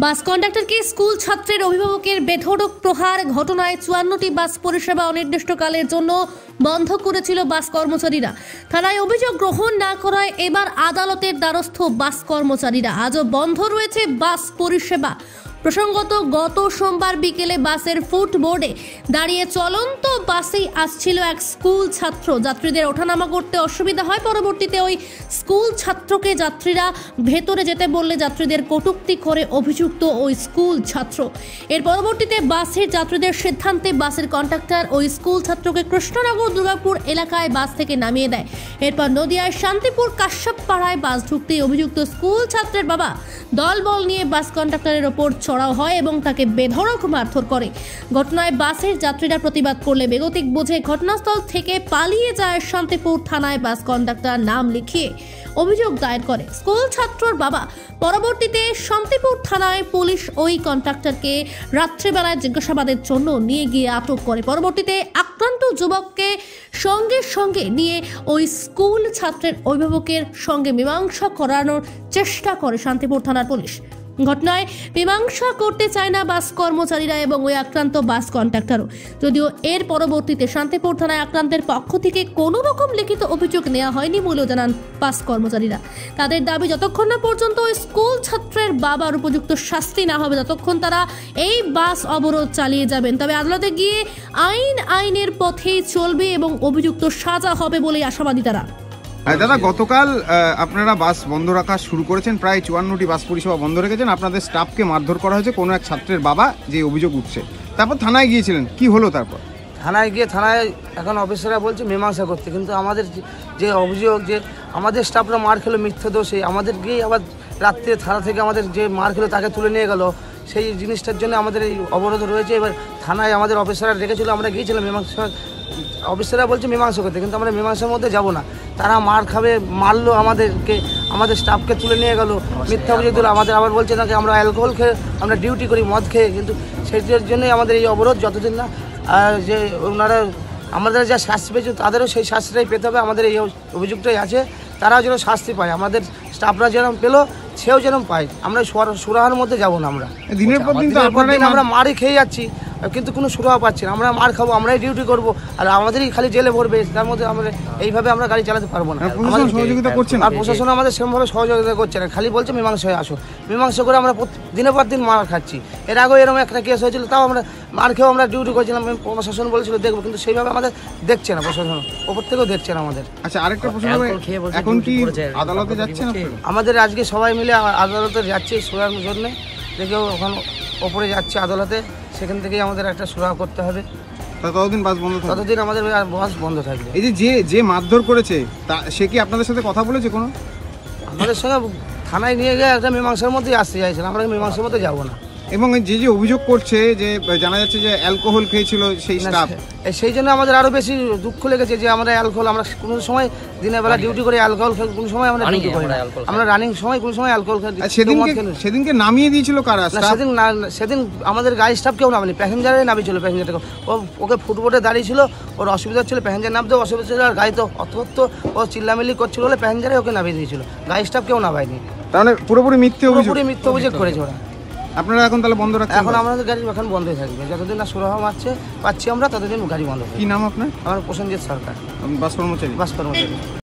বাস কন্ডাক্টরকে school ছাত্রের অভিভাবকের বেধড়ক প্রহার ঘটনায় ৫৪টি বাস পরিষেবা অনির্দিষ্টকালের জন্য বন্ধ করেছিল বাস কর্মচারীরা। থানায় অভিযোগ গ্রহণ না করায় এবার আদালতের দ্বারস্থ বাস কর্মচারীরা। আজও বন্ধ রয়েছে বাস পরিষেবা। প্রসঙ্গত, গত সোমবার বিকেলে বাসের ফুটবোর্ডে দাঁড়িয়ে চলন্ত বাসেই আসছিল এক স্কুল ছাত্র। যাত্রীদের ওঠানামা করতে অসুবিধা হয়। পরবর্তীতে ওই স্কুল ছাত্রকে যাত্রীরা ভেতরে যেতে বললে যাত্রীদের কটূক্তি করে অভিযুক্ত ওই স্কুল ছাত্র। এর পরবর্তীতে বাসের যাত্রীদের সিদ্ধান্তে বাসের কন্ডাক্টর ওই স্কুল ছাত্রকে কৃষ্ণনগর দুর্গাপুর এলাকায় বাস থেকে নামিয়ে দেয়। এরপর নদিয়ার শান্তিপুর কাশ্যপপাড়ায় বাস ঢুকতেই অভিযুক্ত স্কুল ছাত্রের বাবা দলবল নিয়ে বাস কন্ডাক্টরের ওপর চড়াও হয় এবং তাকে বেধড়ক মারধর করে। ঘটনায় বাসের যাত্রীরা প্রতিবাদ করলে বেগতিক বুঝে ঘটনাস্থল থেকে পালিয়ে যায়। শান্তিপুর থানায় বাস কন্ডাক্টর নাম লিখিয়ে অভিযোগ দায়ের করে স্কুল ছাত্রর বাবা। পরবর্তীতে শান্তিপুর থানায় পুলিশ ওই কন্ডাক্টরকে রাত্রিবেলায় জিজ্ঞাসাবাদের জন্য নিয়ে গিয়ে আটক করে। পরবর্তীতে আক্রান্ত যুবককে সঙ্গে সঙ্গে নিয়ে ওই স্কুল ছাত্রের অভিভাবকের সঙ্গে মীমাংসা করানোর চেষ্টা করে শান্তিপুর থানার পুলিশ। ঘটনায় মীমাংসা করতে চায় না বাস কর্মচারীরা এবং ওই আক্রান্ত বাস কন্ডাক্টরও। যদিও এর পরবর্তীতে শান্তিপুর থানায় আক্রান্তের পক্ষ থেকে কোনো রকম লিখিত অভিযোগ নেওয়া হয়নি বলেও জানান বাস কর্মচারীরা। তাদের দাবি, যতক্ষণ না পর্যন্ত ওই স্কুল ছাত্রের বাবার উপযুক্ত শাস্তি না হবে ততক্ষণ তারা এই বাস অবরোধ চালিয়ে যাবেন। তবে আদালতে গিয়ে আইনের পথেই চলবে এবং অভিযুক্ত সাজা হবে বলেই আশাবাদী তারা। দাদা, গতকাল আপনারা বাস বন্ধ রাখা শুরু করেছেন, প্রায় ৫৪টি বাস পরিষেবা বন্ধ রেখেছেন। আপনাদের স্টাফকে মারধর করা হয়েছে কোনো এক ছাত্রের বাবা, যে অভিযোগ উঠছে। তারপর থানায় গিয়েছিলেন, কি হলো তারপর? থানায় এখন অফিসাররা বলছে মীমাংসা করতে, কিন্তু আমাদের যে অভিযোগ যে আমাদের স্টাফরা মার খেলো মিথ্যা দোষে, আমাদের গিয়ে আবার রাত্রে থানা থেকে আমাদের যে মার খেলো তাকে তুলে নিয়ে গেল, সেই জিনিসটার জন্য আমাদের এই অবরোধ রয়েছে। এবার থানায় আমাদের অফিসাররা রেখেছিল, আমরা গিয়েছিলাম মীমাংসা। অফিসাররা বলছে মীমাংসা করতে, কিন্তু আমরা মীমাংসার মধ্যে যাব না। তারা মার খাবে, মারলো আমাদেরকে, আমাদের স্টাফকে তুলে নিয়ে গেল মিথ্যা অভিযোগ দিল। আমাদের আবার বলছে নাকি আমরা অ্যালকোহল খেয়ে আমরা ডিউটি করি, মদ খেয়ে। কিন্তু সেটার জন্যই আমাদের এই অবরোধ, যতদিন না যে ওনারা আমাদের যা শাস্তি পেয়েছে তাদেরও সেই শাস্তিটাই পেতে হবে। আমাদের এই অভিযোগটাই আছে, তারাও যেন শাস্তি পায়, আমাদের স্টাফরা যেরকম পেলো সেও যেরকম পায়। আমরা সুরাহার মধ্যে যাব না। আমরা দিনের পর দিন আমরা মারই খেয়ে যাচ্ছি, কিন্তু কোনো সুরাহা পাচ্ছি না। আমরা মার খাবো, আমরাই ডিউটি করবো, আর আমাদেরই খালি জেলে ভরবে। তার মধ্যে আমরা এইভাবে আমরা গাড়ি চালাতে পারবো না। সহযোগিতা করছেন আর প্রশাসন আমাদের সেরকমভাবে সহযোগিতা করছে না, খালি বলছে মীমাংসা হয়ে আসো। মীমাংসা করে আমরা দিনের পর দিন মার খাচ্ছি। এর আগেও এরকম একটা কেস হয়েছিল, তাও আমরা মার খেয়েও আমরা ডিউটি করছিলাম। প্রশাসন বলেছিল দেখবো, কিন্তু সেইভাবে আমাদের দেখছে না প্রশাসন, ওপর থেকেও দেখছে না আমাদের। আচ্ছা, আরেকটা প্রশ্ন, এখন কি আদালতে যাচ্ছেন? আমাদের আজকে সবাই মিলে আদালতে যাচ্ছি সুরাহার জন্য। দেখেও ওখানে ওপরে যাচ্ছে আদালতে, সেখান থেকেই আমাদের একটা সুরাহা করতে হবে। ততদিন বাস বন্ধ থাকবে? ততদিন আমাদের বাস বন্ধ থাকবে। এই যে মারধর করেছে সে কি আপনাদের সাথে কথা বলেছে কোনো? আমাদের সঙ্গে থানায় নিয়ে গিয়ে একটা মীমাংসার মধ্যেই আসতে চাইছিলাম, আমরা মীমাংসার মধ্যে যাবো না। এবং যে অভিযোগ করছে যে জানা যাচ্ছে যে অ্যালকোহল খেয়েছিল সেই স্টাফ, সেই জন্য আমাদের আরো বেশি দুঃখ লেগেছে যে আমরা অ্যালকোহল, আমরা কোনো সময় দিনের বেলা ডিউটি করে অ্যালকোহল খাই, কোনো সময় আমরা ডিউটি করি না। আমরা রানিং সময় কোনো সময় অ্যালকোহল খাই। সেদিনকে নামিয়ে দিয়েছিল কারা? সেদিন আমাদের গাড়ি স্টাফ কেউ নামেনি, প্যাসেঞ্জারে নামিয়েছিল। প্যাসেঞ্জারকে ওকে ফুটবোর্ডে দাঁড়িয়ে ছিল, ওর অসুবিধা হচ্ছিল, প্যাসেঞ্জার নামতেও অসুবিধা ছিল, আর গাড়ি তো অত ও চিল্লামিল্লি করছিল বলে প্যাসেঞ্জারে ওকে নামিয়ে দিয়েছিল, গাড়ি স্টাফ কেউ নামায়নি। তার মানে পুরোপুরি মিথ্যে অভিযোগ করেছে ওরা। আপনারা এখন তাহলে বন্ধ রাখছেন? এখন আমাদের গাড়ি এখন বন্ধই থাকবে, যতদিন না সুরাহা পাচ্ছি আমরা ততদিন গাড়ি বন্ধ। কি নাম আপনার? আমার প্রসেনজিৎ সরকার, বাস কর্মচারী।